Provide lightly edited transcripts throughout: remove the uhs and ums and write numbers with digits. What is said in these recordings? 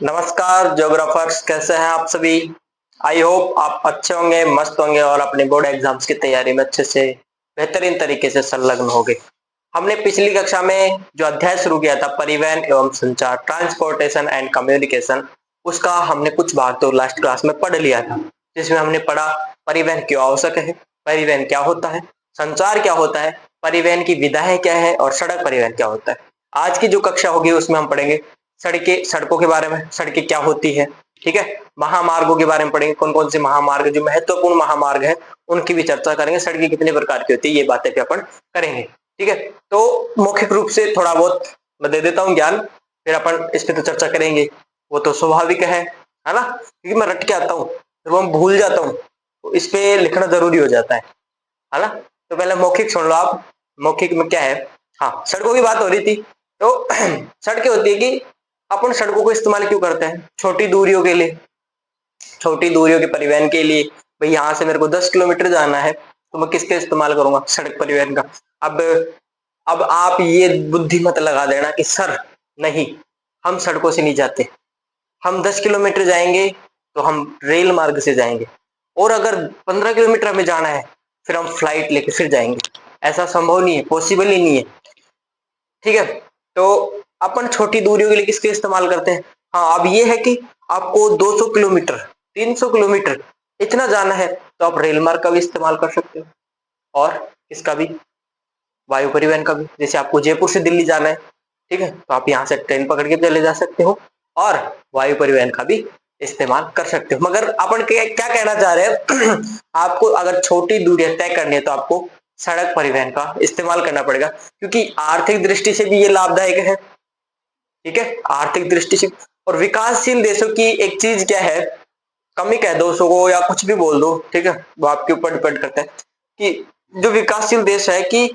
नमस्कार ज्योग्राफर्स, कैसे हैं आप सभी। आई होप आप अच्छे होंगे, मस्त होंगे और अपने बोर्ड एग्जाम्स की तैयारी में अच्छे से बेहतरीन तरीके से संलग्न होंगे। हमने पिछली कक्षा में जो अध्याय शुरू किया था परिवहन एवं संचार, ट्रांसपोर्टेशन एंड कम्युनिकेशन, उसका हमने कुछ भाग तो लास्ट क्लास में पढ़ लिया था, जिसमें हमने पढ़ा परिवहन क्यों आवश्यक है, परिवहन क्या होता है, संचार क्या होता है, परिवहन की विधाएं क्या है और सड़क परिवहन क्या होता है। आज की जो कक्षा होगी उसमें हम पढ़ेंगे सड़कों के बारे में, सड़कें क्या होती है, ठीक है। महामार्गों के बारे में पढ़ेंगे, कौन कौन से महामार्ग जो महत्वपूर्ण महामार्ग है उनकी भी चर्चा करेंगे, सड़कें कितने प्रकार की होती है ये बातें भी अपन करेंगे, ठीक है। तो मौखिक रूप से थोड़ा बहुत मैं दे देता हूँ ज्ञान, फिर अपन इस पे तो चर्चा करेंगे, वो तो स्वाभाविक है ना, क्योंकि मैं रट के आता हूँ फिर वो भूल जाता हूँ, तो इस पे लिखना जरूरी हो जाता है ना। तो पहले मौखिक सुन लो आप। मौखिक में क्या है, हाँ सड़कों की बात हो रही थी। तो सड़कें होती है कि अपन सड़कों को इस्तेमाल क्यों करते हैं, छोटी दूरियों के लिए, छोटी दूरियों के परिवहन के लिए। भाई यहाँ से मेरे को 10 किलोमीटर जाना है तो मैं किसका इस्तेमाल करूंगा, सड़क परिवहन का। अब अब आप ये बुद्धि मत लगा देना कि सर नहीं, हम सड़कों से नहीं जाते, हम 10 किलोमीटर जाएंगे तो हम रेल मार्ग से जाएंगे, और अगर 15 किलोमीटर हमें जाना है फिर हम फ्लाइट लेके फिर जाएंगे। ऐसा संभव नहीं है, पॉसिबल ही नहीं है, ठीक है। तो अपन छोटी दूरियों के लिए किसके इस्तेमाल करते हैं। हाँ, अब ये है कि आपको 200 किलोमीटर 300 किलोमीटर इतना जाना है तो आप रेल मार्ग का भी इस्तेमाल कर सकते हो, और इसका भी वायु परिवहन का भी। जैसे आपको जयपुर से दिल्ली जाना है, ठीक है, तो आप यहाँ से ट्रेन पकड़ के चले जा सकते हो और वायु परिवहन का भी इस्तेमाल कर सकते हो। मगर अपन क्या क्या कहना चाह रहे हैं आपको अगर छोटी दूरियां तय करनी है तो आपको सड़क परिवहन का इस्तेमाल करना पड़ेगा, क्योंकि आर्थिक दृष्टि से भी ये लाभदायक है, ठीक है, आर्थिक दृष्टि से। और विकासशील देशों की एक चीज क्या है, कमी कह दो उसको या कुछ भी बोल दो, ठीक है, वो आपके ऊपर डिपेंड करता है कि जो विकासशील देश है कि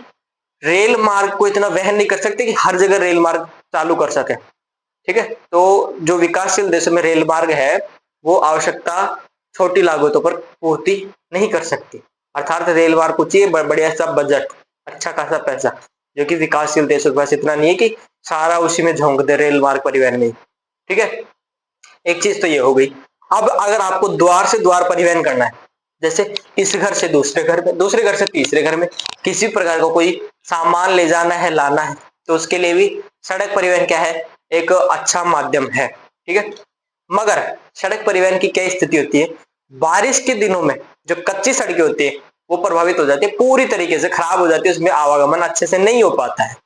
रेल मार्ग को इतना वहन नहीं कर सकते कि हर जगह रेल मार्ग चालू कर सके, ठीक है। तो जो विकासशील देशों में रेल मार्ग है वो आवश्यकता छोटी लागतों पर पूर्ति नहीं कर सकती, अर्थात रेल मार्ग को चाहिए बढ़िया सा बजट, अच्छा खासा पैसा, जो कि विकासशील देशों के पास इतना नहीं है कि सारा उसी में झोंक दे रेल मार्ग परिवहन में, ठीक है। एक चीज तो ये हो गई। अब अगर आपको द्वार से द्वार परिवहन करना है, जैसे इस घर से दूसरे घर में, दूसरे घर से तीसरे घर में, किसी प्रकार का कोई सामान ले जाना है, लाना है, तो उसके लिए भी सड़क परिवहन क्या है, एक अच्छा माध्यम है, ठीक है। मगर सड़क परिवहन की क्या स्थिति होती है, बारिश के दिनों में जो कच्ची सड़कें होती है वो प्रभावित हो जाती है, पूरी तरीके से खराब हो जाती है, उसमें आवागमन अच्छे से नहीं हो पाता है।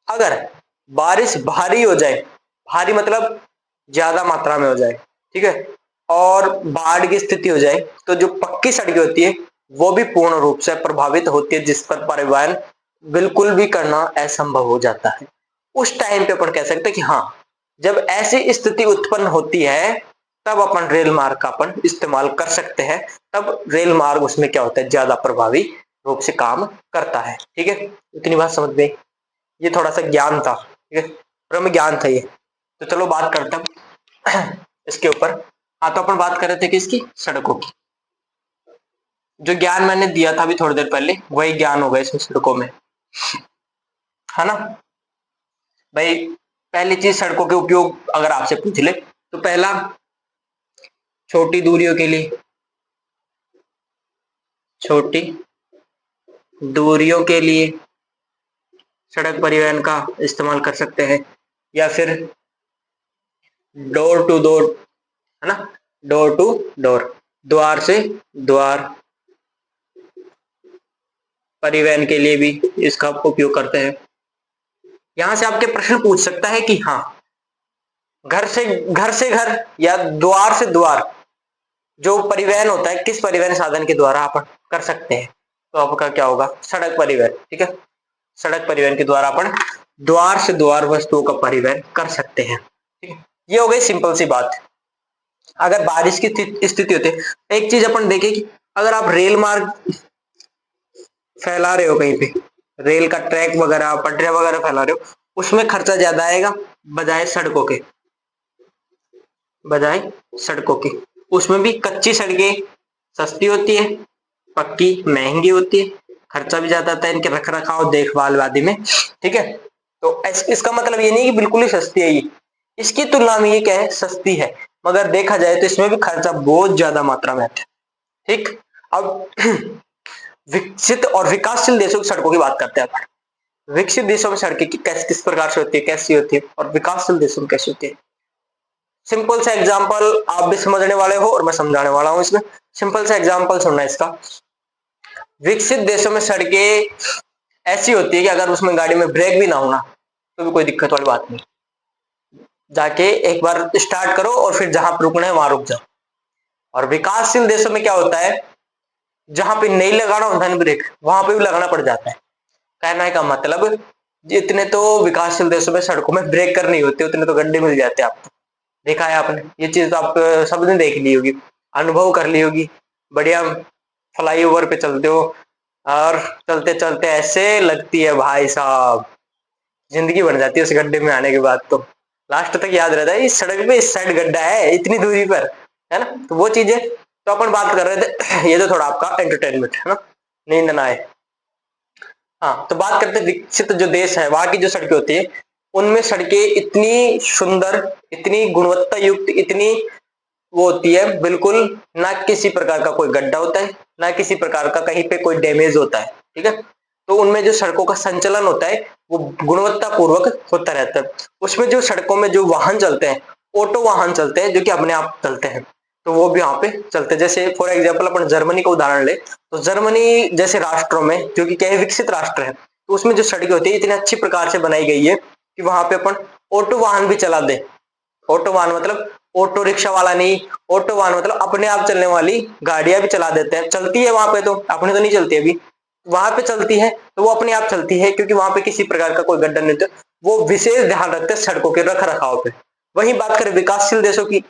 अगर बारिश भारी हो जाए, भारी मतलब ज्यादा मात्रा में हो जाए, ठीक है, और बाढ़ की स्थिति हो जाए, तो जो पक्की सड़कें होती है वो भी पूर्ण रूप से प्रभावित होती है, जिस पर परिवहन बिल्कुल भी करना असंभव हो जाता है। उस टाइम पे अपन कह सकते हैं कि हाँ, जब ऐसी स्थिति उत्पन्न होती है तब अपन रेल मार्ग का अपन इस्तेमाल कर सकते हैं, तब रेल मार्ग उसमें क्या होता है, ज्यादा प्रभावी रूप से काम करता है, ठीक है। इतनी बात समझ में, ये थोड़ा सा ज्ञान था, ठीक है, ब्रह्म ज्ञान था ये। तो चलो बात करते हैं इसके ऊपर। हाँ, तो अपन बात कर रहे थे किसकी, सड़कों की। जो ज्ञान मैंने दिया था अभी थोड़ी देर पहले वही ज्ञान होगा इसमें सड़कों में, है ना। भाई पहली चीज, सड़कों के उपयोग अगर आपसे पूछ ले तो पहला, छोटी दूरियों के लिए, छोटी दूरियों के लिए सड़क परिवहन का इस्तेमाल कर सकते हैं, या फिर डोर टू डोर, है ना, डोर टू डोर, द्वार से द्वार परिवहन के लिए भी इसका उपयोग करते हैं। यहां से आपके प्रश्न पूछ सकता है कि हाँ, घर से घर या द्वार से द्वार जो परिवहन होता है किस परिवहन साधन के द्वारा अपन कर सकते हैं, तो आपका क्या होगा, सड़क परिवहन, ठीक है। सड़क परिवहन के द्वारा अपन द्वार से द्वार वस्तुओं का परिवहन कर सकते हैं, ठीक है। ये हो गई सिंपल सी बात। अगर बारिश की स्थिति होती है, एक चीज अपन देखें कि अगर आप रेल मार्ग फैला रहे हो कहीं पे, रेल का ट्रैक वगैरह पटरियां वगैरह फैला रहे हो, उसमें खर्चा ज्यादा आएगा बजाय सड़कों के, बजाय सड़कों के। उसमें भी कच्ची सड़कें सस्ती होती है, पक्की महंगी होती है, खर्चा भी ज्यादा आता है इनके रख रखाव देखभाल आदि में, ठीक है। तो इसका मतलब ये नहीं कि बिल्कुल ही सस्ती है ये, इसकी तुलना में ये क्या है, सस्ती है, मगर देखा जाए तो इसमें भी खर्चा बहुत ज्यादा मात्रा में आता है। ठीक, अब विकसित और विकासशील देशों की सड़कों की बात करते हैं अपन। विकसित देशों में सड़कें किस प्रकार से होती है, कैसी होती है, और विकासशील देशों में कैसी होती है। सिंपल सा एग्जांपल आप भी समझने वाले हो और मैं समझाने वाला हूं इसमें। सिंपल सा एग्जांपल सुनना इसका। विकसित देशों में सड़कें ऐसी होती है कि अगर उसमें गाड़ी में ब्रेक भी ना हो ना तो भी कोई दिक्कत वाली बात नहीं, जाके एक बार स्टार्ट करो और फिर जहां पर रुकना है वहां रुक जाओ। और विकासशील देशों में क्या होता है, जहां पे नहीं लगाना होता है ब्रेक वहां पे भी लगाना पड़ जाता है। कहने का मतलब जितने तो विकासशील देशों में सड़कों में ब्रेक करनी होती है उतने तो गड्ढे मिल जाते हैं आपको। देखा है आपने, ये चीज तो आप सबने देख ली होगी, अनुभव कर ली होगी। बढ़िया फ्लाईओवर पे चलते हो और चलते चलते ऐसे लगती है भाई साहब, जिंदगी बन जाती है उस गड्ढे में आने के बाद। तो लास्ट तक याद रहता है इस सड़क पे इस साइड गड्ढा है इतनी दूरी पर, है ना। तो वो चीजें तो अपन बात कर रहे थे ये तो थोड़ा आपका एंटरटेनमेंट है ना, नींद ना आए। हाँ, तो बात करते हैं विकसित जो देश है वहां की जो सड़कें होती है उनमें सड़कें इतनी सुंदर, इतनी गुणवत्ता युक्त, इतनी वो होती है बिल्कुल, ना किसी प्रकार का कोई गड्ढा होता है, ना किसी प्रकार का कहीं पे कोई डैमेज होता है। ठीक है, तो उनमें जो सड़कों का संचालन होता है वो गुणवत्ता पूर्वक होता रहता है। उसमें जो सड़कों में जो वाहन चलते हैं, ऑटो वाहन चलते हैं जो कि अपने आप चलते हैं, तो वो भी वहां पे चलते हैं। जैसे फॉर एग्जाम्पल अपन जर्मनी का उदाहरण ले, तो जर्मनी जैसे राष्ट्रों में जो कि क्या है, विकसित राष्ट्र है, तो उसमें जो सड़कें होती है इतनी अच्छी प्रकार से बनाई गई है कि वहां पे अपन ऑटो वाहन भी चला दे। ऑटो वाहन मतलब ऑटो रिक्शा वाला नहीं, ऑटो वाहन मतलब अपने आप चलने वाली गाड़ियां भी चला देते हैं। चलती है वहां पे, तो अपने तो नहीं चलती अभी, वहां पे चलती है तो वो अपने आप चलती है क्योंकि वहां पे किसी प्रकार का कोई गड्ढा नहीं होता। वो विशेष ध्यान रखते हैं सड़कों के रख रखाव पे। वही बात करें विकासशील देशों की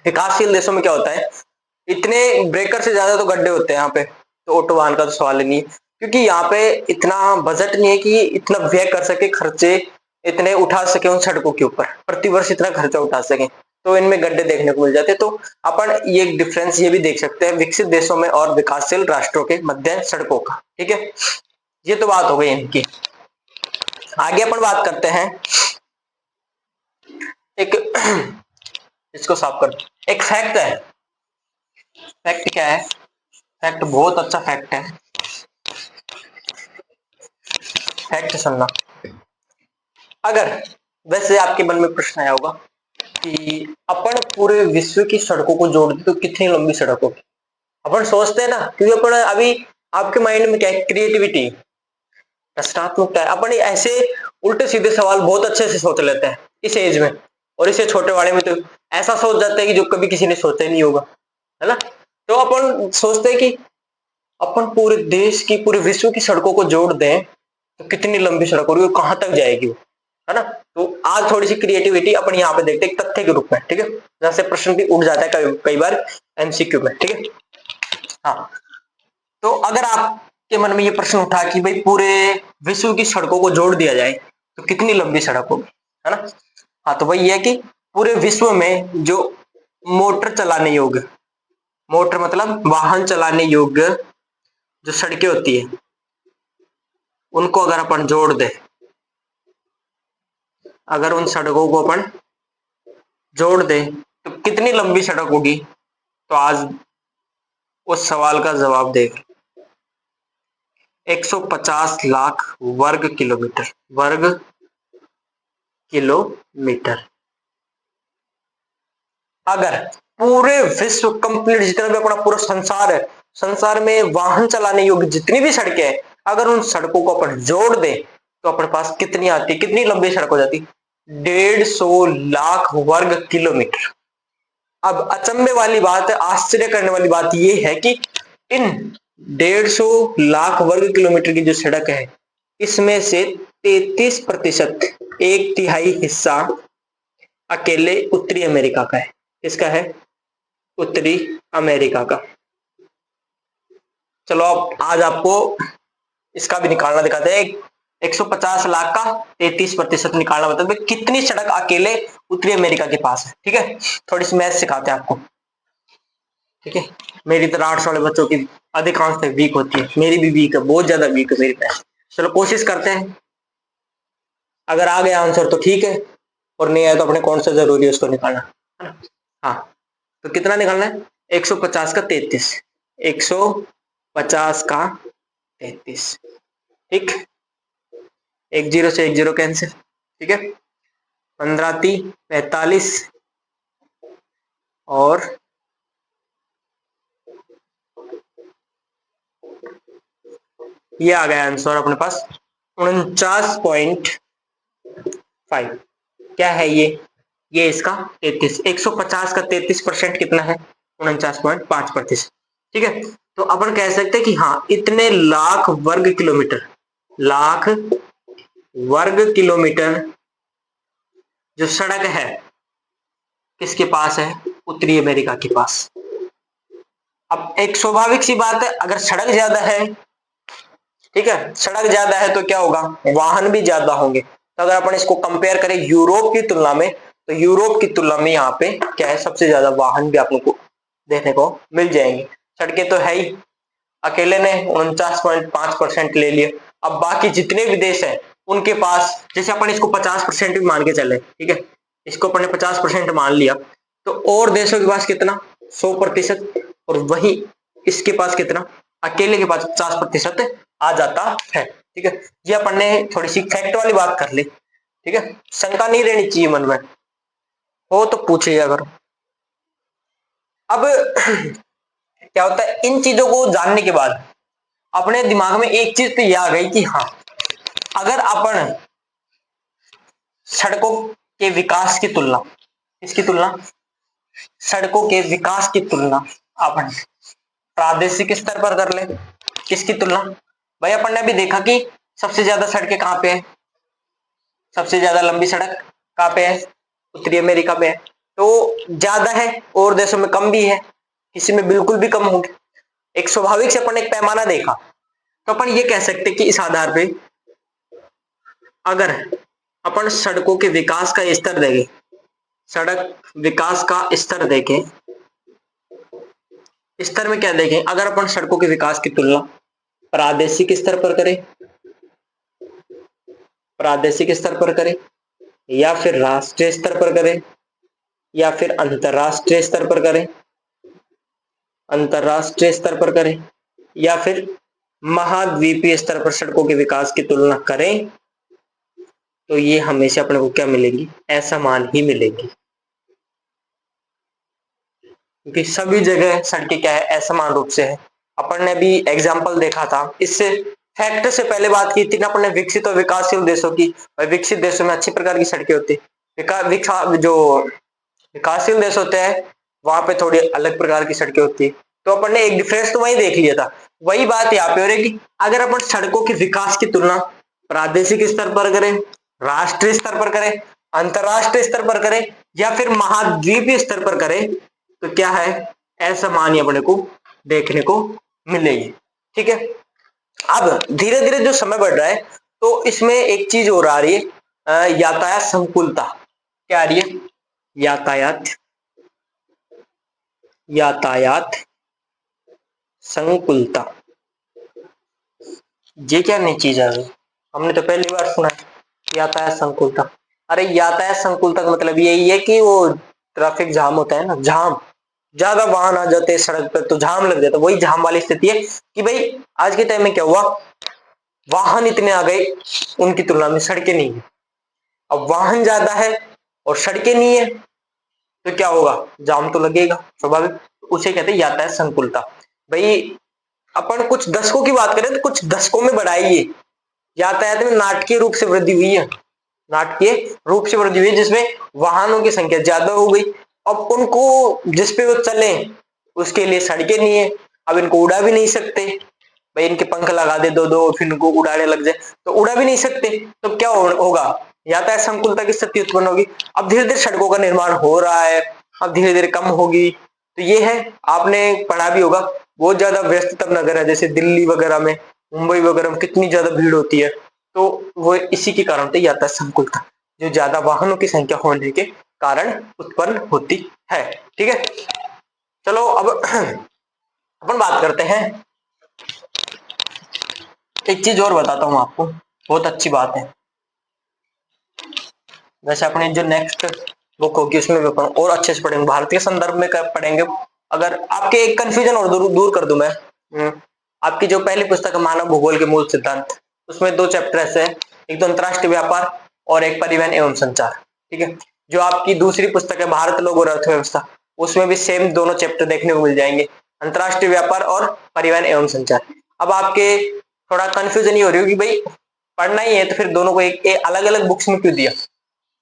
विकासशील देशों में क्या होता है, इतने ब्रेकर से ज्यादा तो गड्ढे होते हैं यहाँ पे, तो ऑटो वाहन का तो सवाल ही नहीं है, क्योंकि यहाँ पे इतना बजट नहीं है कि इतना व्यय कर सके, खर्चे इतने उठा सके उन सड़कों के ऊपर, प्रतिवर्ष इतना खर्चा उठा सके, तो इनमें गड्ढे देखने को मिल जाते हैं। तो अपन ये डिफरेंस ये भी देख सकते हैं विकसित देशों में और विकासशील राष्ट्रों के मध्य सड़कों का। ठीक है, ये तो बात हो गई इनकी। आगे अपन बात करते हैं एक इसको साफ कर, एक फैक्ट है। फैक्ट क्या है, फैक्ट बहुत अच्छा फैक्ट है, फैक्ट सुनना। अगर वैसे आपके मन में प्रश्न आया होगा कि अपन पूरे विश्व की सड़कों को जोड़ दे तो कितनी लंबी सड़क होगी। अपन सोचते हैं ना, क्योंकि अपन अभी आपके माइंड में क्या है, क्रिएटिविटी, रचनात्मकता है। अपन ऐसे उल्टे सीधे सवाल बहुत अच्छे से सोच लेते हैं इस एज में, और इसे छोटे वाले में तो ऐसा सोच जाते हैं कि जो कभी किसी ने सोचा ही नहीं होगा, है ना। तो अपन सोचते हैं कि अपन पूरे देश की, पूरे विश्व की सड़कों को जोड़ दें तो कितनी लंबी सड़क होगी, कहां तक जाएगी वो, है ना। तो आज थोड़ी सी क्रिएटिविटी अपन यहाँ पे देखते हैं तथ्य के रूप में। ठीक है, जहां से प्रश्न भी उठ जाता है कई बार एमसीक्यू में। ठीक है, हाँ, तो अगर आपके मन में ये प्रश्न उठा कि भाई पूरे विश्व की सड़कों को जोड़ दिया जाए तो कितनी लंबी सड़क होगी, है ना। हाँ, तो वही है कि पूरे विश्व में जो मोटर चलाने योग्य, मोटर मतलब वाहन चलाने योग्य जो सड़कें होती है उनको अगर अपन जोड़ दे, अगर उन सड़कों को अपन जोड़ दे तो कितनी लंबी सड़क होगी। तो आज उस सवाल का जवाब देख, 150 लाख वर्ग किलोमीटर, वर्ग किलोमीटर। अगर पूरे विश्व कंप्लीट जितना भी अपना पूरा संसार है, संसार में वाहन चलाने योग्य जितनी भी सड़कें हैं, अगर उन सड़कों को अपन जोड़ दें तो अपने पास कितनी आती, कितनी लंबी सड़क हो जाती, 150 लाख वर्ग किलोमीटर। अब अचंभे वाली बात, आश्चर्य करने वाली बात यह है कि इन 150 लाख वर्ग किलोमीटर की जो सड़क है इसमें से 33%, एक तिहाई हिस्सा अकेले उत्तरी अमेरिका का है। किसका है, उत्तरी अमेरिका का। चलो अब आज आपको इसका भी निकालना दिखाते हैं, 150 लाख का 33% निकालना मतलब कितनी सड़क अकेले उत्तरी अमेरिका के पास है। ठीक है, थोड़ी सी मैथ सिखाते हैं आपको। ठीक है, मेरी तरह आर्ट्स वाले बच्चों की अधिकांश वीक होती है, मेरी भी वीक है, बहुत ज्यादा वीक है मेरी मैथ। चलो कोशिश करते हैं, अगर आ गया आंसर तो ठीक है, और नहीं आया तो अपने कौन सा जरूरी है उसको निकालना, है ना। हाँ, तो कितना निकालना है? 150 का 33, 150 का 33, ठीक। एक जीरो से एक जीरो कैंसिल, ठीक है। 15 × 3 = 45 और ये आ गया आंसर अपने पास 49.5। क्या है ये इसका 33, 150 का 33% कितना है? 49.5%, ठीक है। तो अपन कह सकते हैं कि हाँ, इतने लाख वर्ग किलोमीटर, लाख वर्ग किलोमीटर जो सड़क है किसके पास है? उत्तरी अमेरिका के पास। अब एक स्वाभाविक सी बात है, अगर सड़क ज्यादा है, ठीक है, सड़क ज्यादा है तो क्या होगा? वाहन भी ज्यादा होंगे। तो अगर अपन इसको कंपेयर करें यूरोप की तुलना में, तो यूरोप की तुलना में यहाँ पे क्या है? सबसे ज्यादा वाहन भी आप लोग को देखने को मिल जाएंगे। सड़कें तो है ही, अकेले ने 49.5% ले लिए। अब बाकी जितने भी देश हैं उनके पास, जैसे अपन इसको 50% भी मान के चले, ठीक है, इसको अपन ने 50% मान लिया, तो और देशों के पास कितना? 100%। और वही इसके पास कितना? अकेले के पास 50% आ जाता है, ठीक है। ये अपन ने थोड़ी सी फैक्ट वाली बात कर ली, ठीक है। शंका नहीं रहनी चाहिए मन में, हो तो पूछिए अगर। अब क्या होता है, इन चीजों को जानने के बाद अपने दिमाग में एक चीज तो ये आ गई कि हाँ, अगर अपन सड़कों के विकास की तुलना, इसकी तुलना, सड़कों के विकास की तुलना अपन प्रादेशिक स्तर पर कर ले, किसकी तुलना? भाई अपन ने अभी देखा कि सबसे ज्यादा सड़कें कहाँ पे है? सबसे ज्यादा लंबी सड़क कहाँ पे है? उत्तरी अमेरिका पे है। तो ज्यादा है और देशों में कम भी है, किसी में बिल्कुल भी कम होगी। एक स्वाभाविक से अपन एक पैमाना देखा, तो अपन ये कह सकते कि इस आधार पे अगर अपन सड़कों के विकास का स्तर देखें, सड़क विकास का स्तर देखें, स्तर में क्या देखें? अगर अपन सड़कों के विकास की तुलना प्रादेशिक स्तर पर करें, प्रादेशिक स्तर पर करें, या फिर राष्ट्रीय स्तर पर करें, या फिर अंतरराष्ट्रीय स्तर पर करें, अंतरराष्ट्रीय स्तर पर करें, या फिर महाद्वीपीय स्तर पर सड़कों के विकास की तुलना करें, तो ये हमेशा अपने को क्या मिलेगी? असमान ही मिलेगी। क्योंकि सभी जगह सड़कें क्या है? असमान रूप से है। अपन ने भी एग्जाम्पल देखा था, इससे फैक्ट से पहले बात की थी ना अपन ने विकसित और विकासशील देशों की। और विकसित देशों में अच्छी प्रकार की सड़कें होती है, जो विकासशील देश होते हैं वहां पे थोड़ी अलग प्रकार की सड़कें होती है। तो अपन ने एक डिफरेंस तो वही देख लिया था। वही बात यहाँ पे हो रही कि अगर अपन सड़कों के विकास की तुलना प्रादेशिक स्तर पर करें, राष्ट्रीय स्तर पर करें, अंतरराष्ट्रीय स्तर पर करें, या फिर महाद्वीपीय स्तर पर करें, तो क्या है? असमान अपने को देखने को मिलेगी, ठीक है। अब धीरे धीरे जो समय बढ़ रहा है, तो इसमें एक चीज और आ रही है, यातायात संकुलता। क्या आ रही है? यातायात, यातायात संकुलता। ये क्या नई चीज आ गई? हमने तो पहली बार सुना है यातायात संकुलता। अरे यातायात संकुलता का मतलब यही है कि वो ट्रैफिक जाम होता है ना, जाम, ज्यादा वाहन आ जाते हैं सड़क पर तो जाम लग जाता है। वही जाम वाली स्थिति है कि भाई आज के टाइम में क्या हुआ, वाहन इतने आ गए, उनकी तुलना में सड़कें नहीं है। अब वाहन ज्यादा है और सड़कें नहीं है, तो क्या होगा? जाम तो लगेगा स्वाभाविक। उसे कहते हैं यातायात संकुलता। भाई अपन कुछ दशकों की बात करें तो कुछ दशकों में बढ़ाई है, यातायात में नाटकीय रूप से वृद्धि हुई है, नाटकीय रूप से वृद्धि हुई है, जिसमें वाहनों की संख्या ज्यादा हो गई। अब उनको जिस पे वो चले उसके लिए सड़कें नहीं है, अब इनको उड़ा भी नहीं सकते। भाई इनके पंख लगा दे दो दो, फिर इनको उड़ाने लग जाए तो उड़ा भी नहीं सकते, तो क्या होगा? यातायात संकुलता की स्थिति उत्पन्न होगी। अब धीरे धीरे सड़कों का निर्माण हो रहा है, अब धीरे धीरे कम होगी। तो ये है, आपने पढ़ा भी होगा, बहुत ज्यादा व्यस्ततम नगर है जैसे दिल्ली वगैरह में, मुंबई वगैरह में कितनी ज्यादा भीड़ होती है, तो वो इसी के कारण से यातायात संकुलता, जो ज्यादा वाहनों की संख्या होने के कारण उत्पन्न होती है, ठीक है। चलो अब अपन बात करते हैं, एक चीज और बताता हूं आपको, बहुत अच्छी बात है। जैसे अपने जो नेक्स्ट बुक होगी उसमें भी अपन और अच्छे से पढ़ेंगे, भारतीय संदर्भ में पढ़ेंगे। अगर आपके एक कंफ्यूजन और दूर कर दूं मैं, आपकी जो पहली पुस्तक है मानव भूगोल के मूल सिद्धांत, उसमें दो चैप्टर ऐसे हैं, एक तो अंतरराष्ट्रीय व्यापार और एक परिवहन एवं संचार। ठीक है। जो आपकी दूसरी पुस्तक है भारत लोग और अर्थव्यवस्था, उसमें भी सेम दोनों चैप्टर देखने को मिल जाएंगे, अंतरराष्ट्रीय व्यापार और परिवहन एवं संचार। अब आपके थोड़ा कंफ्यूजन ये हो रही होगी भाई पढ़ना ही है तो फिर दोनों को एक अलग अलग बुक्स में क्यों दिया,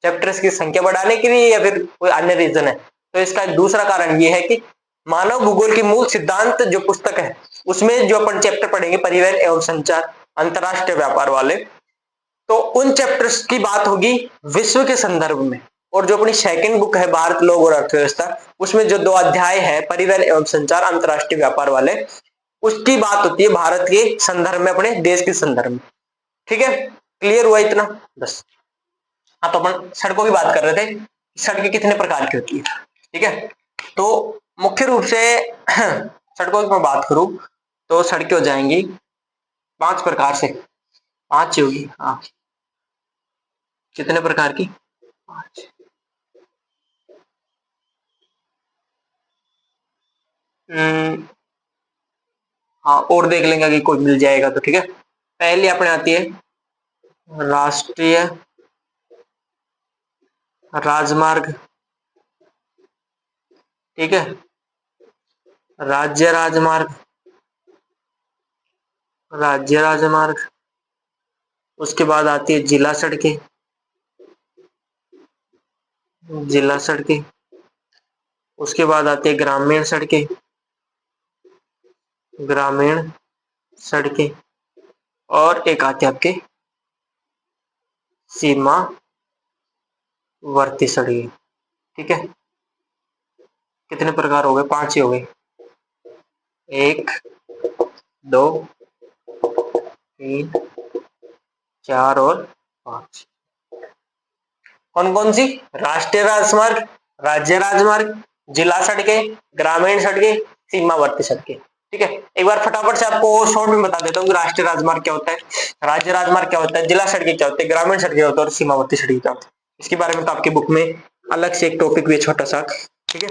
चैप्टर्स की संख्या बढ़ाने के लिए या फिर कोई अन्य रीजन है? तो इसका एक दूसरा कारण ये है कि मानव भूगोल की मूल सिद्धांत जो पुस्तक है उसमें जो अपन चैप्टर पढ़ेंगे परिवहन एवं संचार अंतरराष्ट्रीय व्यापार वाले, तो उन चैप्टर्स की बात होगी विश्व के संदर्भ में। और जो अपनी सेकंड बुक है भारत लोग और अर्थव्यवस्था, उसमें जो दो अध्याय है परिवहन एवं संचार अंतरराष्ट्रीय व्यापार वाले, उसकी बात होती है भारत के संदर्भ में, अपने देश के संदर्भ में। ठीक है, क्लियर हुआ इतना? बस। हाँ, तो अपन सड़कों की बात कर रहे थे, सड़कें कितने प्रकार की होती है। ठीक है, तो मुख्य रूप से सड़कों की मैं बात करूं तो सड़कें हो जाएंगी 5 प्रकार से, 5 ही होगी। हाँ, कितने प्रकार की? 5। हाँ, और देख लेंगे कि कोई मिल जाएगा तो। ठीक है, पहली अपने आती है राष्ट्रीय राजमार्ग। ठीक है, राज्य राजमार्ग, राज्य राजमार्ग। उसके बाद आती है जिला सड़कें, जिला सड़कें। उसके बाद आती है ग्रामीण सड़कें, ग्रामीण सड़कें। और एक आती है आपके सीमावर्ती सड़कें। ठीक है, कितने प्रकार हो गए? 5 ही हो गए। 1, 2, 3, 4 और 5। कौन कौन सी? राष्ट्रीय राजमार्ग, राज्य राजमार्ग, जिला सड़कें, ग्रामीण सड़कें, सीमावर्ती सड़कें। ठीक है, एक बार फटाफट से आपको शॉर्ट में बता देता हूँ कि राष्ट्रीय राजमार्ग क्या होता है, राज्य राजमार्ग क्या होता है, जिला सड़कें क्या होते हैं, ग्रामीण सड़कें होता है और सीमावर्ती सड़कें क्या होती है। इसके बारे में तो आपकी बुक में अलग से एक टॉपिक भी है छोटा सा। ठीक है,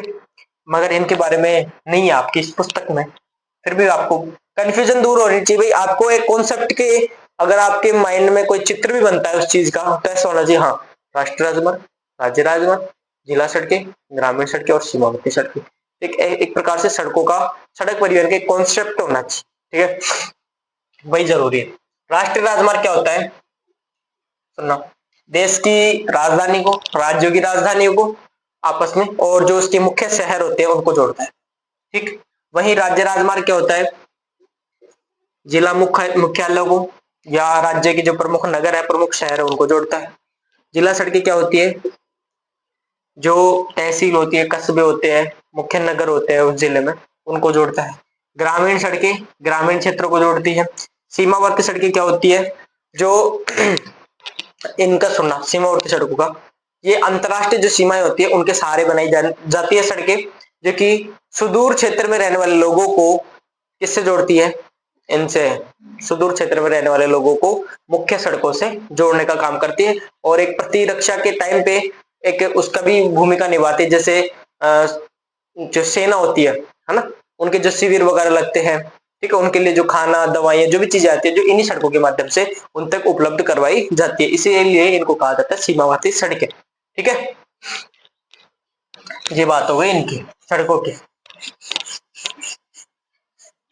मगर इनके बारे में नहीं है आपकी इस पुस्तक में। फिर भी आपको कंफ्यूजन दूर होनी चाहिए भाई, आपको एक कॉन्सेप्ट के, अगर आपके माइंड में कोई चित्र भी बनता है उस चीज का तो ऐसा होना चाहिए, हाँ राष्ट्रीय राजमार्ग, राज्य राजमार्ग, जिला सड़कें, ग्रामीण सड़कें और सीमावर्ती सड़कें। एक प्रकार से सड़कों का, सड़क परिवहन का कॉन्सेप्ट होना चाहिए। ठीक है, वही जरूरी है। राष्ट्रीय राजमार्ग क्या होता है? सुनना, देश की राजधानी को, राज्यों की राजधानियों को आपस में और जो उसके मुख्य शहर होते हैं उनको जोड़ता है। ठीक, वही राज्य राजमार्ग क्या होता है? जिला मुख्यालयों को या राज्य के जो प्रमुख नगर है, प्रमुख शहर है, उनको जोड़ता है। जिला सड़कें क्या होती है? जो तहसील होती है, कस्बे होते हैं, मुख्य नगर होते हैं उस जिले में, उनको जोड़ता है। ग्रामीण सड़कें ग्रामीण क्षेत्रों को जोड़ती है। सीमावर्ती सड़कें क्या होती है? जो इनका सुनना, सीमावर्ती सड़कों का, ये अंतरराष्ट्रीय जो सीमाएं होती है उनके सहारे बनाई जाती है सड़कें, जो कि सुदूर क्षेत्र में रहने वाले लोगों को किससे जोड़ती है? इनसे, सुदूर क्षेत्र में रहने वाले लोगों को मुख्य सड़कों से जोड़ने का काम करती है। और एक प्रतिरक्षा के टाइम पे एक उसका भी भूमिका निभाती है, जैसे जो सेना होती है ना, उनके जो शिविर वगैरह लगते हैं, ठीक है, उनके लिए जो खाना दवाइयां जो भी चीजें आती है जो इन्हीं सड़कों के माध्यम से उन तक उपलब्ध करवाई जाती है, इसीलिए इनको कहा जाता है सीमावर्ती सड़कें। ठीक है, ये बात हो गई इनकी सड़कों की।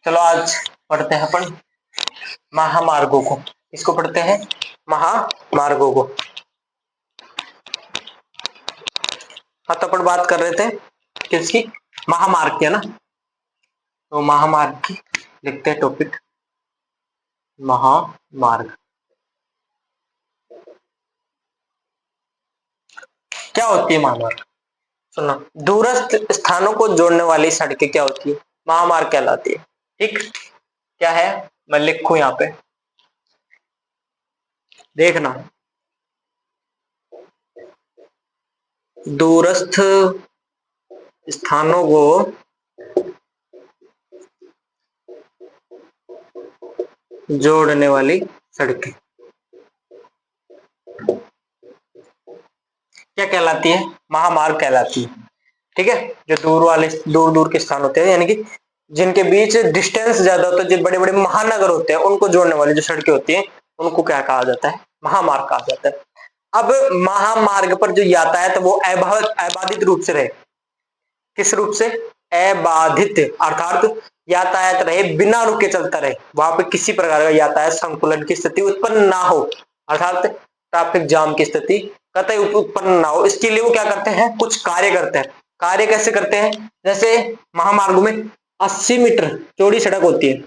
चलो आज पढ़ते हैं अपन महामार्गों को। इसको पढ़ते हैं महामार्गों को। हाँ, तो अपन बात कर रहे थे किसकी? महामार्ग की, है ना। तो महामार्ग की लिखते हैं टॉपिक, महामार्ग। क्या होती है महामार्ग? सुनना, दूरस्थ स्थानों को जोड़ने वाली सड़कें क्या होती है? महामार्ग कहलाती है। ठीक, क्या है? मैं लिखूं यहाँ पे, देखना। दूरस्थ स्थानों को जोड़ने वाली सड़कें। क्या कहलाती है? महामार्ग कहलाती है। ठीक है, जो दूर दूर के स्थान होते हैं, यानी कि जिनके बीच डिस्टेंस ज्यादा होता है, जो बड़े बड़े महानगर होते हैं, उनको जोड़ने वाली जो सड़कें होती हैं, उनको क्या कहा जाता है? महामार्ग कहा जाता है। अब महामार्ग पर जो यातायात है वो अबाधित रूप से रहे। किस रूप से? अबाधित, अर्थात यातायात रहे, बिना रुके चलता रहे, वहां पे किसी प्रकार का यातायात संकुलन की स्थिति उत्पन्न ना हो, अर्थात ट्रैफिक जाम की स्थिति कतई उत्पन्न ना हो। इसके लिए वो क्या करते हैं? कुछ कार्य करते हैं। कार्य कैसे करते हैं? जैसे महामार्गों में 80 मीटर चौड़ी सड़क होती है।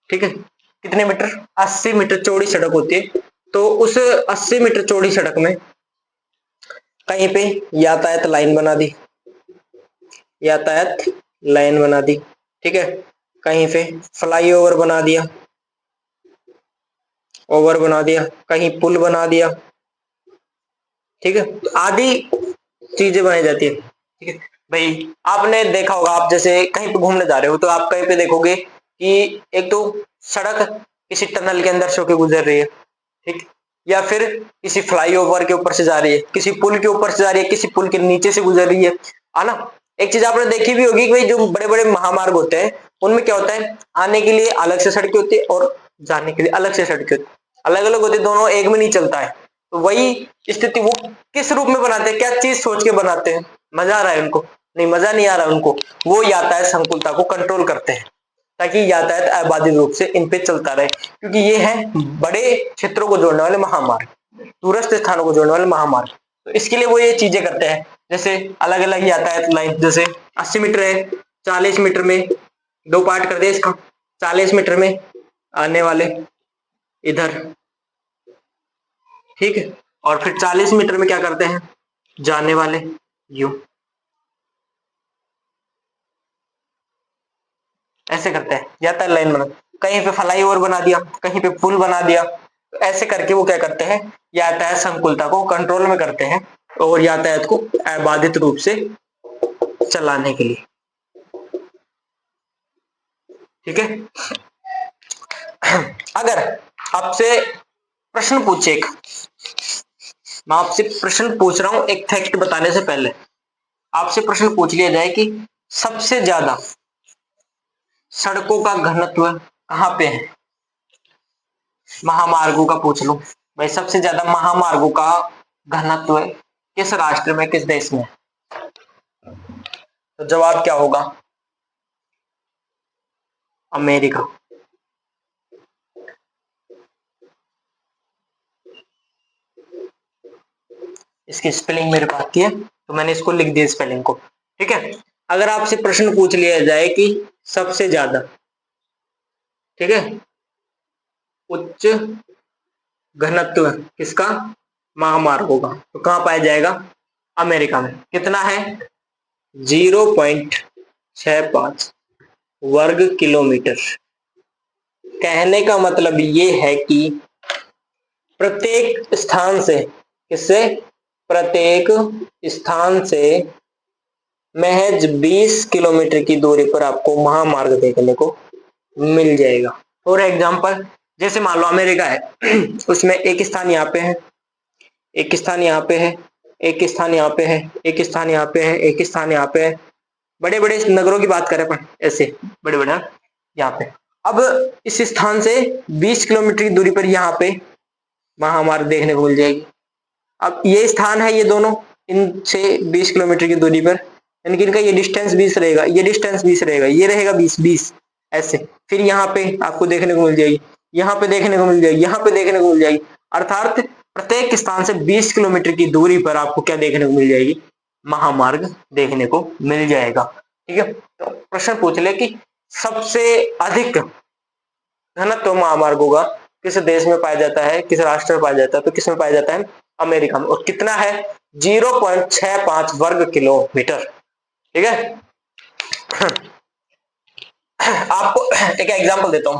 ठीक है, कितने मीटर? 80 मीटर चौड़ी सड़क होती है। तो उस 80 मीटर चौड़ी सड़क में कहीं पे यातायात लाइन बना दी, यातायात लाइन बना दी। ठीक है, कहीं पे फ्लाईओवर बना दिया, ओवर बना दिया, कहीं पुल बना दिया। ठीक है, तो आदि चीजें बनाई जाती है। ठीक है भाई, आपने देखा होगा, आप जैसे कहीं पे घूमने जा रहे हो तो आप कहीं पे देखोगे कि एक तो सड़क किसी टनल के अंदर से होकर गुजर रही है, ठीक, या फिर किसी फ्लाईओवर के ऊपर से जा रही है, किसी पुल के ऊपर से जा रही है, किसी पुल के नीचे से गुजर रही है ना। एक चीज आपने देखी भी होगी कि भाई जो बड़े बड़े महामार्ग होते हैं उनमें क्या होता है, आने के लिए अलग से सड़कें होती है और जाने के लिए अलग से सड़कें होती है, अलग अलग होती है, दोनों एक में नहीं चलता है। तो वही स्थिति वो किस रूप में बनाते हैं, क्या चीज सोच के बनाते हैं? मजा आ रहा है उनको? नहीं, मजा नहीं आ रहा उनको। वो यातायात संकुलता को कंट्रोल करते हैं ताकि यातायात अबाधित रूप से इन पे चलता रहे, क्योंकि ये है बड़े क्षेत्रों को जोड़ने वाले महामार्ग, दूरस्थ स्थानों को जोड़ने वाले महामार्ग। तो इसके लिए वो ये चीजें करते हैं, जैसे अलग अलग यातायात लाइन, जैसे 80 मीटर है, 40 मीटर में दो पार्ट कर दे इसका, 40 मीटर में आने वाले इधर, ठीक है, और फिर 40 मीटर में क्या करते हैं, जाने वाले यू, ऐसे करते हैं यातायात लाइन बना, कहीं पे फ्लाईओवर बना दिया, कहीं पे पुल बना दिया। तो ऐसे करके वो क्या करते हैं, यातायात संकुलता को कंट्रोल में करते हैं और यातायात को अबाधित रूप से चलाने के लिए। ठीक है, अगर आपसे प्रश्न पूछे, एक मैं आपसे प्रश्न पूछ रहा हूं, एक फैक्ट बताने से पहले आपसे प्रश्न पूछ लिया जाए कि सबसे ज्यादा सड़कों का घनत्व कहां पे है, महामार्गों का पूछ लो भाई, सबसे ज्यादा महामार्गों का घनत्व किस राष्ट्र में, किस देश में? तो जवाब क्या होगा? अमेरिका। इसकी स्पेलिंग मेरे पास आती है तो मैंने इसको लिख दिया स्पेलिंग को। ठीक है, अगर आपसे प्रश्न पूछ लिया जाए कि सबसे ज्यादा, ठीक है, उच्च घनत्व किसका, महामार्गों का, तो कहां पाया जाएगा? अमेरिका में। कितना है? 0.65 वर्ग किलोमीटर। कहने का मतलब ये है कि प्रत्येक स्थान से, किससे, प्रत्येक स्थान से महज 20 किलोमीटर की दूरी पर आपको महामार्ग देखने को मिल जाएगा। फॉर एग्जाम्पल, जैसे मान लो अमेरिका है उसमें एक स्थान यहाँ पे है, एक स्थान यहाँ पे है, एक स्थान यहाँ पे है, एक स्थान यहाँ पे है, एक स्थान यहाँ पे है। बड़े बड़े नगरों की बात करें अपन, ऐसे बड़े बड़े यहाँ पे, अब इस स्थान से 20 किलोमीटर की दूरी पर यहाँ पे महामार्ग देखने को मिल जाएगी। अब ये स्थान है, ये दोनों इनसे 20 किलोमीटर की दूरी पर, यानी कि इनका ये डिस्टेंस 20 रहेगा, ये डिस्टेंस 20 रहेगा, ये रहेगा 20 ऐसे। फिर यहाँ पे आपको देखने को मिल जाएगी, यहाँ पे देखने को मिल जाएगी, यहाँ पे देखने को मिल जाएगी, अर्थात प्रत्येक स्थान से 20 किलोमीटर की दूरी पर आपको क्या देखने को मिल जाएगी, महामार्ग देखने को मिल जाएगा। ठीक है, तो प्रश्न पूछ ले कि सबसे अधिक घनत्व महामार्गों का किस देश में पाया जाता है, किस राष्ट्र में पाया जाता है, तो किस में पाया जाता है, अमेरिका में। और कितना है? 0.65 वर्ग किलोमीटर। ठीक है, आपको एक एग्जांपल देता हूं,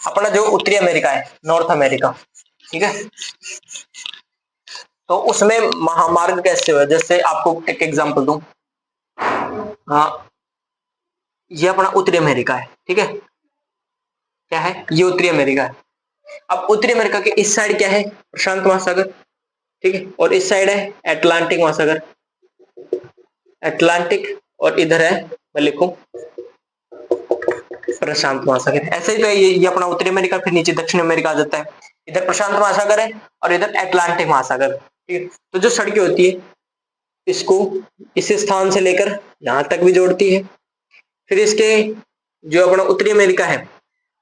अपना जो उत्तरी अमेरिका है, नॉर्थ अमेरिका, ठीक है, तो उसमें महामार्ग कैसे हुआ, जैसे आपको एक एग्जांपल दूं, हाँ, ये अपना उत्तरी अमेरिका है, ठीक है, क्या है, ये उत्तरी अमेरिका है। अब उत्तरी अमेरिका के इस साइड क्या है, प्रशांत महासागर, ठीक है, और इस साइड है अटलांटिक महासागर, अटलांटिक, और इधर है मैं लिखूं प्रशांत महासागर। ऐसे ही तो ये अपना उत्तरी अमेरिका, फिर नीचे दक्षिण अमेरिका आ जाता है। इधर प्रशांत महासागर है और इधर अटलांटिक महासागर। ठीक है, तो जो सड़कें होती है इसको इस स्थान से लेकर यहां तक भी जोड़ती है। फिर इसके जो अपना उत्तरी अमेरिका है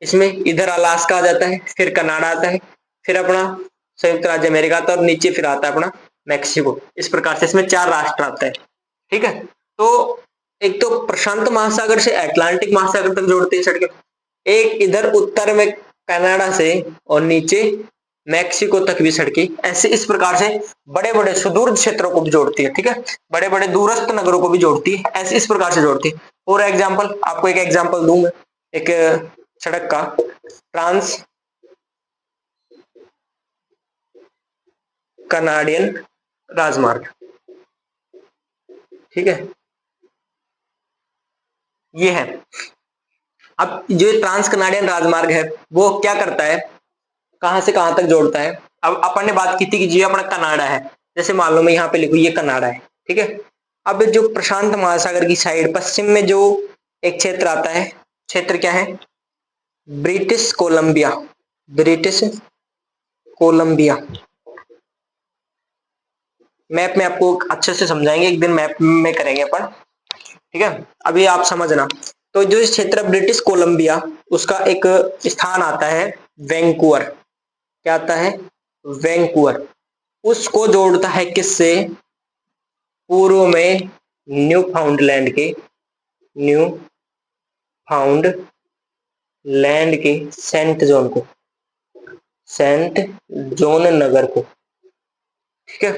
इसमें इधर अलास्का आ जाता है, फिर कनाडा आता है, फिर अपना संयुक्त राज्य अमेरिका आता है, और नीचे फिर आता है अपना मैक्सिको। इस प्रकार से इसमें 4 राष्ट्र आता है। ठीक है, तो एक तो प्रशांत महासागर से अटलांटिक महासागर तक जोड़ती है सड़कें, एक इधर उत्तर में कनाडा से और नीचे मैक्सिको तक भी सड़कें, ऐसे इस प्रकार से बड़े बड़े सुदूर क्षेत्रों को भी जोड़ती है। ठीक है, बड़े बड़े दूरस्थ नगरों को भी जोड़ती है, ऐसे इस प्रकार से जोड़ती है। और एग्जाम्पल, आपको एक एग्जाम्पल दूंगा एक सड़क का, ट्रांस कनाडियन राजमार्ग। ठीक है, ये है। अब जो ट्रांस कनाडियन राजमार्ग है वो क्या करता है, कहां से कहां तक जोड़ता है। अब अपन ने बात की थी कि जो अपना कनाडा है, जैसे मान लो मैं यहाँ पे लिखू ये कनाडा है। ठीक है, अब जो प्रशांत महासागर की साइड पश्चिम में जो एक क्षेत्र आता है, क्षेत्र क्या है, British Columbia, British Columbia. Map में आपको अच्छे से समझाएंगे, एक दिन मैप में करेंगे अपन। ठीक है, अभी आप समझना। तो जो इस क्षेत्र ब्रिटिश कोलंबिया, उसका एक स्थान आता है वैंकूवर। क्या आता है, वैंकूवर। उसको जोड़ता है किससे, पूर्व में न्यू फाउंडलैंड के, न्यू फाउंड लैंड के सेंट जॉन को, सेंट जॉन नगर को। ठीक है,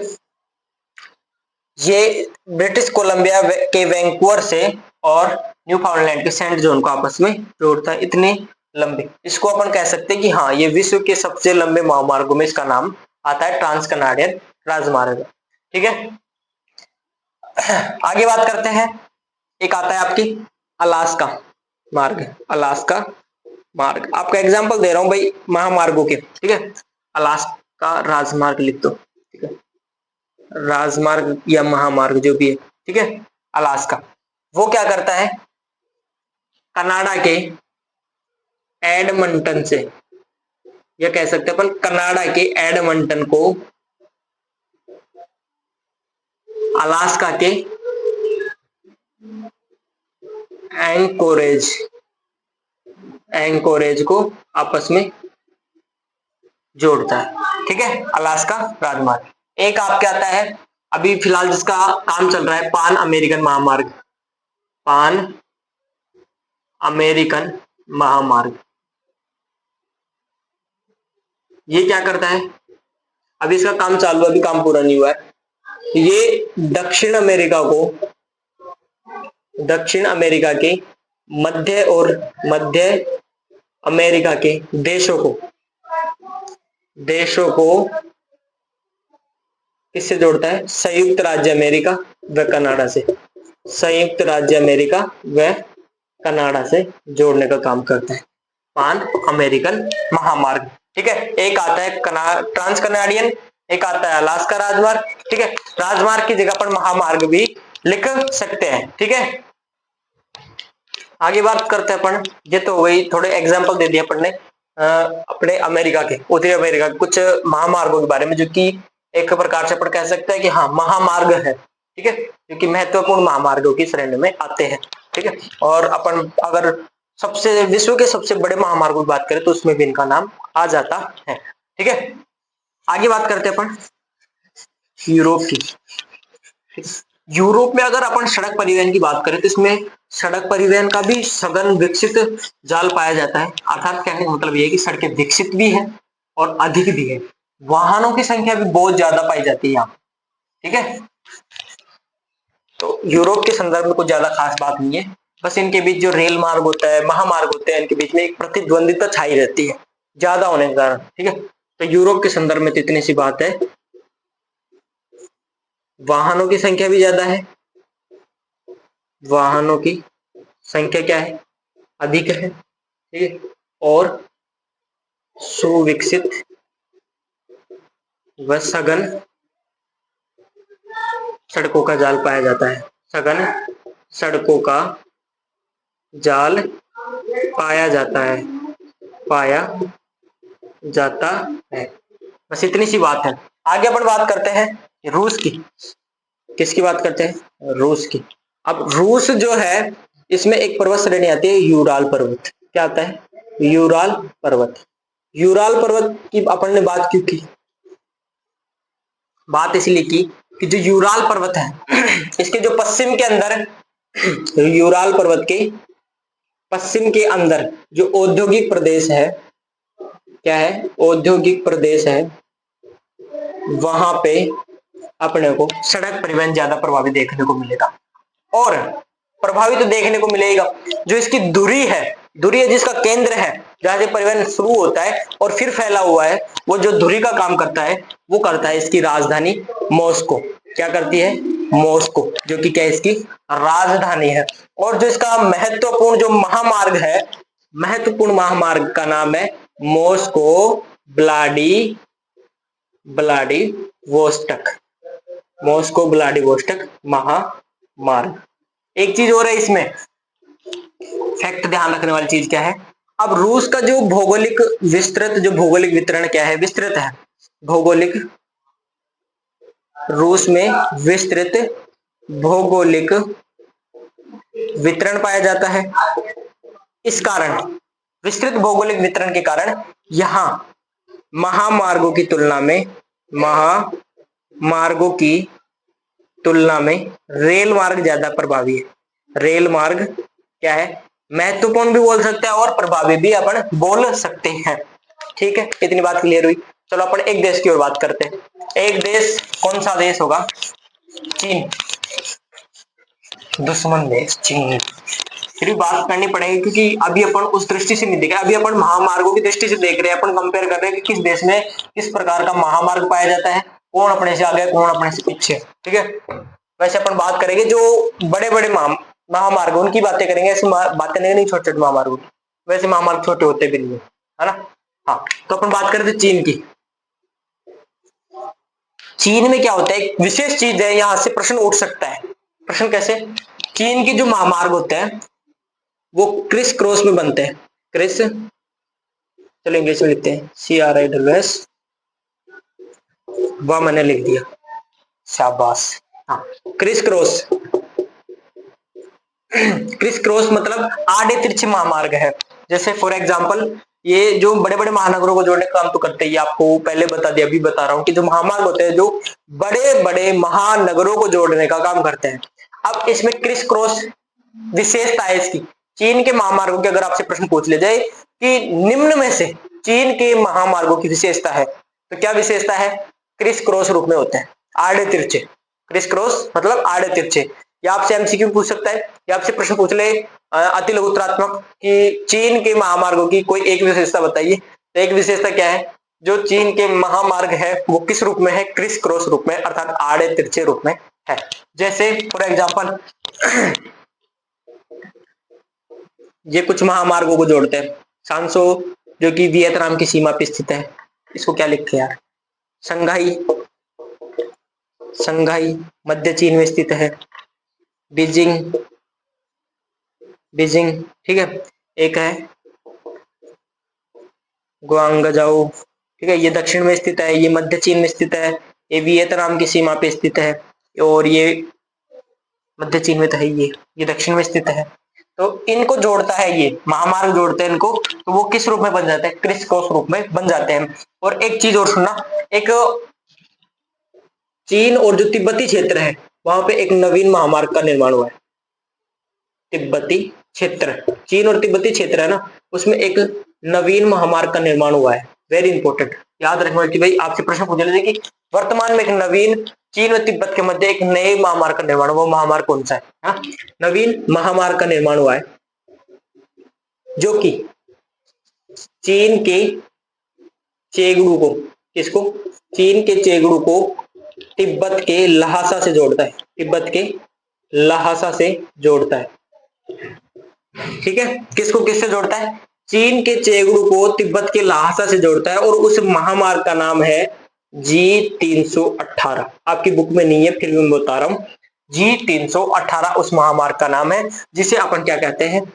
ये ब्रिटिश कोलंबिया के वैंकूवर से और न्यू फाउंडलैंड के सेंट जॉन को आपस में जोड़ता है, इतने लंबे। इसको अपन कह सकते हैं कि हाँ, ये विश्व के सबसे लंबे महामार्गों में इसका नाम आता है, ट्रांस कनाडियन राजमार्ग। ठीक है, आगे बात करते हैं। एक आता है आपकी अलास्का मार्ग, अलास्का मार्ग। आपका एग्जांपल दे रहा हूं भाई महामार्गों के। ठीक है, अलास्का राजमार्ग लिख दो। ठीक है, राजमार्ग या महामार्ग जो भी है। ठीक है, अलास्का वो क्या करता है, कनाडा के एडमंटन से, या कह सकते हैं अपन कनाडा के एडमंटन को अलास्का के एंकोरेज, एंकोरेज को आपस में जोड़ता है। ठीक है, अलास्का राजमार्ग। एक आपके आता है अभी फिलहाल जिसका काम चल रहा है, पान अमेरिकन महामार्ग, पान अमेरिकन महामार्ग। ये क्या करता है, अभी इसका काम चालू है, अभी काम पूरा नहीं हुआ है। ये दक्षिण अमेरिका को, दक्षिण अमेरिका के मध्य और मध्य अमेरिका के देशों को किससे जोड़ता है, संयुक्त राज्य अमेरिका व कनाडा से, संयुक्त राज्य अमेरिका व कनाडा से जोड़ने का काम करता है पान अमेरिकन महामार्ग। ठीक है, एक आता है ट्रांस कनाडियन, एक आता है अलास्का राजमार्ग। ठीक है, राजमार्ग की जगह पर महामार्ग भी लिख सकते हैं। ठीक है, आगे बात करते हैं अपन। ये तो वही थोड़े एग्जांपल दे दिए अपन ने अपने अमेरिका के, उत्तरी अमेरिका के कुछ महामार्गों के बारे में, जो कि एक प्रकार से अपन कह सकते हैं कि हाँ महामार्ग है। ठीक है, क्योंकि महत्वपूर्ण महामार्गों की श्रेणी में आते हैं। ठीक है, और अपन अगर सबसे विश्व के सबसे बड़े महामार्गों की बात करें तो उसमें भी इनका नाम आ जाता है। ठीक है, आगे बात करते हैं अपन यूरोप की। यूरोप में अगर अपन सड़क परिवहन की बात करें तो इसमें सड़क परिवहन का भी सघन विकसित जाल पाया जाता है। अर्थात कहने का मतलब यह है कि सड़कें विकसित भी है और अधिक भी है, वाहनों की संख्या भी बहुत ज्यादा पाई जाती है यहाँ। ठीक है, तो यूरोप के संदर्भ में कुछ ज्यादा खास बात नहीं है, बस इनके बीच जो रेल मार्ग होता है, महामार्ग होते हैं, इनके बीच में एक प्रतिद्वंदिता छाई रहती है ज्यादा होने के कारण। ठीक है, तो यूरोप के संदर्भ में तो इतनी सी बात है, वाहनों की संख्या भी ज्यादा है, वाहनों की संख्या क्या है, अधिक है। ठीक है, और सुविकसित व सघन सड़कों का जाल पाया जाता है। सघन सड़कों का जाल पाया जाता है, पाया जाता है। बस इतनी सी बात है। आगे अपन बात करते हैं रूस की। किसकी बात करते हैं? रूस की। अब रूस जो है, इसमें एक पर्वत श्रेणी आती है यूराल पर्वत। क्या आता है? यूराल पर्वत। यूराल पर्वत की अपन ने बात क्यों की? बात इसलिए की कि जो यूराल पर्वत है इसके जो पश्चिम के अंदर, यूराल पर्वत के पश्चिम के अंदर जो औद्योगिक प्रदेश है, क्या है? औद्योगिक प्रदेश है, वहां पे अपने को सड़क परिवहन ज्यादा प्रभावित देखने को मिलेगा। और प्रभावित तो देखने को मिलेगा, जो इसकी दूरी है जिसका केंद्र है जहां से परिवहन शुरू होता है और फिर फैला हुआ है, वो जो दूरी का काम करता है वो करता है इसकी राजधानी मॉस्को। क्या करती है? मॉस्को, जो कि क्या इसकी राजधानी है। और जो इसका महत्वपूर्ण जो महामार्ग है, महत्वपूर्ण महामार्ग का नाम है मॉस्को व्लादिवोस्टोक। मॉस्को व्लादिवोस्टोक महामार्ग। एक चीज और है इसमें, फैक्ट ध्यान रखने वाली चीज क्या है? अब रूस का जो भौगोलिक वितरण क्या है? विस्तृत है। भौगोलिक, रूस में विस्तृत भौगोलिक वितरण पाया जाता है। इस कारण, विस्तृत भौगोलिक वितरण के कारण यहां महामार्गों की तुलना में रेल मार्ग ज्यादा प्रभावी है। रेल मार्ग क्या है? महत्वपूर्ण भी बोल सकते हैं और प्रभावी भी अपन बोल सकते हैं। ठीक है, इतनी बात क्लियर हुई। चलो अपन एक देश की ओर बात करते हैं। एक देश, कौन सा देश होगा? चीन। दुश्मन देश चीन। फिर भी बात करनी पड़ेगी क्योंकि अभी अपन उस दृष्टि से नहीं देख रहे, अभी अपन महामार्गों की दृष्टि से देख रहे हैं। अपन कंपेयर कर रहे हैं कि किस देश में किस प्रकार का महामार्ग पाया जाता है, कौन अपने से आगे, कौन अपने से पीछे। ठीक है, वैसे अपन बात करेंगे जो बड़े बड़े महामार्ग, उनकी बातें करेंगे। ऐसी बात करेंगे नहीं छोटे छोटे महामार्गों की। वैसे महामार्ग छोटे होते भी नहीं है ना। हाँ, तो अपन बात करते चीन की। चीन में क्या होता है, एक विशेष चीज है, यहां से प्रश्न उठ सकता है। प्रश्न कैसे? चीन की जो महामार्ग होते हैं वो क्रिस क्रॉस में बनते हैं। क्रिस, चलो इंग्लिश में लिखते हैं, CRISS। वह मैंने लिख दिया, शाबाश। हाँ, क्रिस क्रॉस। क्रिस क्रॉस मतलब आड़े तिरछे महामार्ग है। जैसे फॉर एग्जांपल, ये जो बड़े बड़े महानगरों को जोड़ने का काम तो करते ही, आपको पहले बता दिया, अभी बता रहा हूं कि जो महामार्ग होते हैं जो बड़े बड़े महानगरों को जोड़ने का काम करते हैं। अब इसमें क्रिस क्रॉस विशेषता है इसकी। चीन के महामार्गों के अगर आपसे प्रश्न पूछ ले जाए कि निम्न में से चीन के महामार्गों की विशेषता है, तो क्या विशेषता है? क्रिस क्रॉस रूप में होते हैं, आड़े तिरछे। क्रिस क्रॉस मतलब आड़े तिरछे। या आपसे MCQ पूछ सकता है, या आपसे प्रश्न पूछ ले अति लघुत्रात्मक कि चीन के महामार्गों की कोई एक विशेषता बताइए। तो एक विशेषता क्या है? जो चीन के महामार्ग है वो किस रूप में है? क्रिस क्रॉस रूप में, अर्थात आड़े तिरछे रूप में है। जैसे फॉर एग्जांपल ये कुछ महामार्गों को जोड़ते हैं। सांसो, जो कि वियतनाम की सीमा पर स्थित है, इसको क्या लिखते हैं यार? संघाई मध्य चीन में स्थित है। बीजिंग, ठीक है। एक है ग्वांगजाओ, ठीक है, ये दक्षिण में स्थित है, ये मध्य चीन में स्थित है, ये वियतनाम की सीमा पे स्थित है, और ये मध्य चीन में तो है, ये दक्षिण में स्थित है। तो इनको जोड़ता है, ये महामार्ग जोड़ते हैं इनको, तो वो किस रूप में बन जाते हैं? क्रिस क्रॉस रूप में बन जाते हैं। और एक चीज और सुनना, एक चीन और जो तिब्बती क्षेत्र है वहां पे एक नवीन महामार्ग का निर्माण हुआ है। तिब्बती क्षेत्र, चीन और तिब्बती क्षेत्र है ना, उसमें एक नवीन महामार्ग का निर्माण हुआ है। वेरी इंपॉर्टेंट, याद रखना कि भाई आपसे प्रश्न पूछ लेते कि वर्तमान में एक नवीन, चीन और तिब्बत के मध्य एक नए महामार्ग का निर्माण हुआ, महामार्ग कौन सा है? हाँ, नवीन महामार्ग का निर्माण हुआ है जो कि चीन के चेगड़ू को, किसको? चीन के चेगड़ू को तिब्बत के लहासा से जोड़ता है। तिब्बत के लहासा से जोड़ता है। ठीक है, किसको किससे जोड़ता है? चीन के चेगड़ू को तिब्बत के लहासा से जोड़ता है, और उस महामार्ग का नाम है G318 आपकी बुक में नहीं है, फिर भी मैं बता रहा हूँ। G318 उस महामार्ग का नाम है जिसे अपन क्या कहते हैं,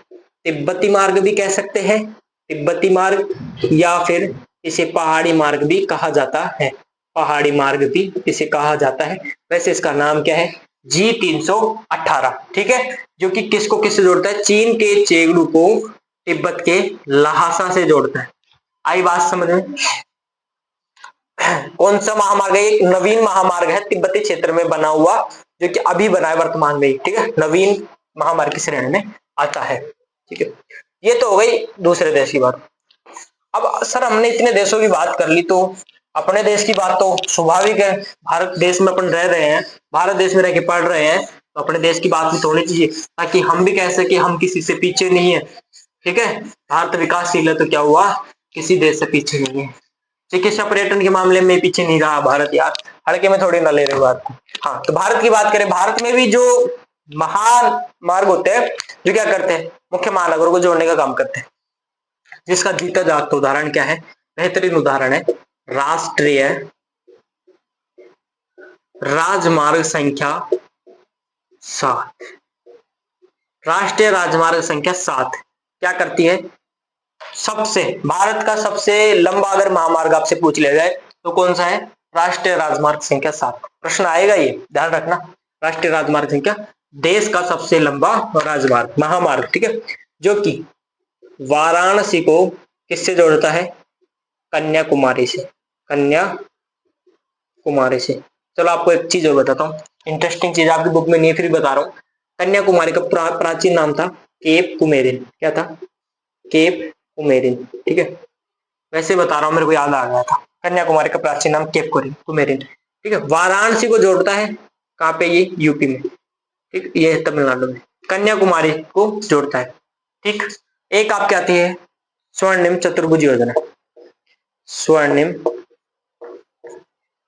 तिब्बती मार्ग भी कह सकते हैं, तिब्बती मार्ग, या फिर इसे पहाड़ी मार्ग भी कहा जाता है, पहाड़ी मार्ग भी इसे कहा जाता है। वैसे इसका नाम क्या है, G318, ठीक है, जो कि किसको किससे जोड़ता है, चीन के चेगडू को तिब्बत के लहासा से जोड़ता है। आई बात समझ में? कौन सा महामार्ग है, एक नवीन महामार्ग है तिब्बती क्षेत्र में बना हुआ, जो कि अभी बना है वर्तमान में, ठीक है, नवीन महामार्ग की श्रेणी में आता है, ठीक है। ये तो हो गई दूसरे देश की बात। अब सर हमने इतने देशों की बात कर ली, तो अपने देश की बात तो स्वाभाविक है, भारत देश में अपन रह रहे हैं, भारत देश में रह के पढ़ रहे हैं, तो अपने देश की बात भी तो होनी चाहिए, ताकि हम भी कह सके हम किसी से पीछे नहीं है, ठीक है। भारत विकासशील है तो क्या हुआ, किसी देश से पीछे नहीं है। चिकित्सा पर्यटन के मामले में पीछे नहीं रहा भारत यार, हल्के में थोड़ी ना ले रहे बात को। हाँ, तो भारत की बात करें, भारत में भी जो महान मार्ग होते हैं जो क्या करते हैं, मुख्य महानगरों को जोड़ने का काम करते हैं, जिसका जीता जागता उदाहरण क्या है, बेहतरीन उदाहरण है राष्ट्रीय राजमार्ग संख्या 7। राष्ट्रीय राजमार्ग संख्या 7 क्या करती है, सबसे भारत का सबसे लंबा अगर महामार्ग आपसे पूछ लिया जाए तो कौन सा है, राष्ट्रीय राजमार्ग संख्या 7। प्रश्न आएगा, ये ध्यान रखना, राष्ट्रीय राजमार्ग संख्या, देश का सबसे लंबा राजमार्ग महामार्ग, ठीक है, जो कि वाराणसी को किससे जोड़ता है, कन्याकुमारी से, कन्याकुमारी से। चलो आपको एक चीज और बताता हूँ, इंटरेस्टिंग चीज आपकी बुक में नहीं है फिर बता रहा हूँ। कन्याकुमारी का प्राचीन नाम था केप कुमेरिन, क्या था, केप कुमेरिन, ठीक है, वैसे बता रहा हूँ, मेरे को याद आ गया था, कन्याकुमारी का प्राचीन नाम केप कुमेरिन, ठीक है। वाराणसी को जोड़ता है कहाँ पे, ये यूपी में, ठीक, ये तमिलनाडु में, कन्याकुमारी को जोड़ता है, ठीक। एक आपके आती है स्वर्णिम चतुर्भुज योजना, स्वर्णिम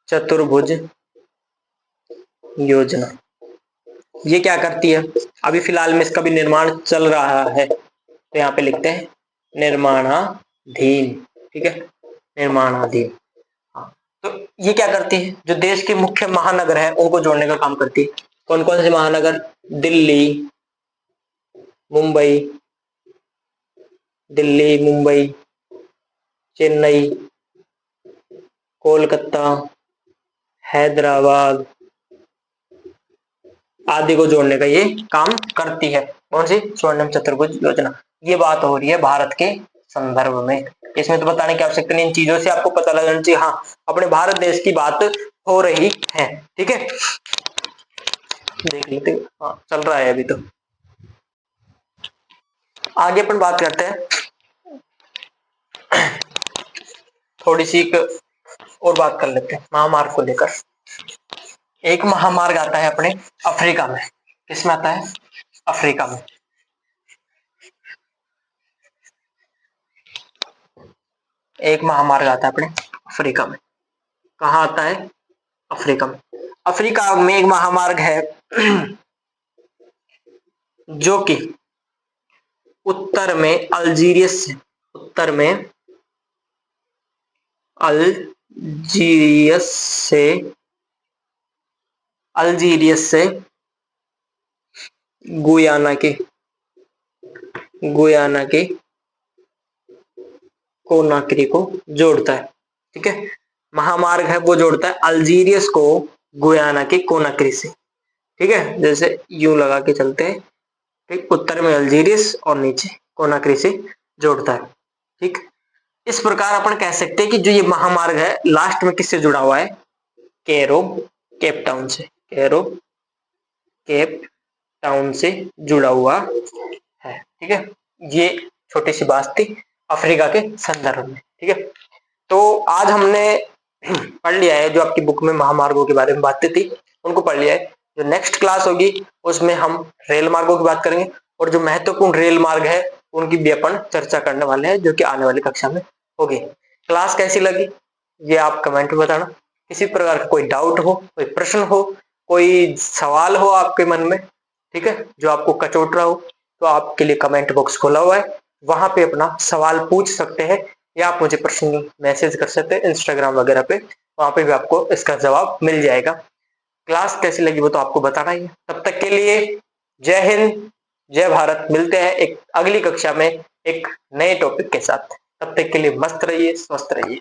चतुर्भुज योजना, ये क्या करती है, अभी फिलहाल में इसका भी निर्माण चल रहा है, तो यहाँ पे लिखते हैं निर्माणाधीन, ठीक है, निर्माणाधीन। हाँ, तो ये क्या करती है, जो देश के मुख्य महानगर है उनको जोड़ने का काम करती है। कौन कौन से महानगर, दिल्ली, मुंबई, दिल्ली, मुंबई, चेन्नई, कोलकाता, हैदराबाद आदि को जोड़ने का ये काम करती है। कौन सी, स्वर्णिम चतुर्भुज योजना। ये बात हो रही है भारत के संदर्भ में, इसमें तो बताने की आवश्यकता नहीं, इन चीजों से आपको पता लगना चाहिए, हाँ अपने भारत देश की बात हो रही है, ठीक है। देख लेते, हाँ चल रहा है अभी तो। आगे अपन बात करते हैं, थोड़ी सी एक और बात कर लेते हैं महामार्ग को लेकर। एक महामार्ग आता है अपने अफ्रीका में, किसमें आता है, अफ्रीका में। एक महामार्ग आता है अपने अफ्रीका में, कहाँ आता है, अफ्रीका में। अफ्रीका में एक महामार्ग है जो कि उत्तर में अल्जीरियस से, उत्तर में अल्जीरियस से, अल्जीरियस से गुयाना के, गुयाना के कोनाक्री को जोड़ता है, ठीक है। महामार्ग है वो जोड़ता है अल्जीरियस को गुयाना के कोनाक्री से, ठीक है, जैसे यूं लगा के चलते हैं, ठीक, उत्तर में अल्जीरियस और नीचे कोनाक्री से जोड़ता है, ठीक। इस प्रकार अपन कह सकते हैं कि जो ये महामार्ग है लास्ट में किससे जुड़ा हुआ है, कैरो केप टाउन से, कैरो केप टाउन से जुड़ा हुआ है, ठीक है। ये छोटी सी बात थी अफ्रीका के संदर्भ में, ठीक है। तो आज हमने पढ़ लिया है, जो आपकी बुक में महामार्गों के बारे में बातें थी उनको पढ़ लिया है। जो नेक्स्ट क्लास होगी उसमें हम रेल मार्गों की बात करेंगे, और जो महत्वपूर्ण रेल मार्ग है उनकी भी अपन चर्चा करने वाले हैं, जो कि आने वाली कक्षा में होगी। क्लास कैसी लगी ये आप कमेंट में बताना। किसी प्रकार का कोई डाउट हो, कोई प्रश्न हो, कोई सवाल हो आपके मन में, ठीक है, जो आपको कचोट रहा हो, तो आपके लिए कमेंट बॉक्स खोला हुआ है, वहां पे अपना सवाल पूछ सकते हैं, या आप मुझे पर्सनली मैसेज कर सकते हैं इंस्टाग्राम वगैरह पे, वहां पे भी आपको इसका जवाब मिल जाएगा। क्लास कैसी लगी वो तो आपको बताना ही है। तब तक के लिए जय हिंद, जय भारत। मिलते हैं एक अगली कक्षा में एक नए टॉपिक के साथ। तब तक के लिए मस्त रहिए, स्वस्थ रहिए।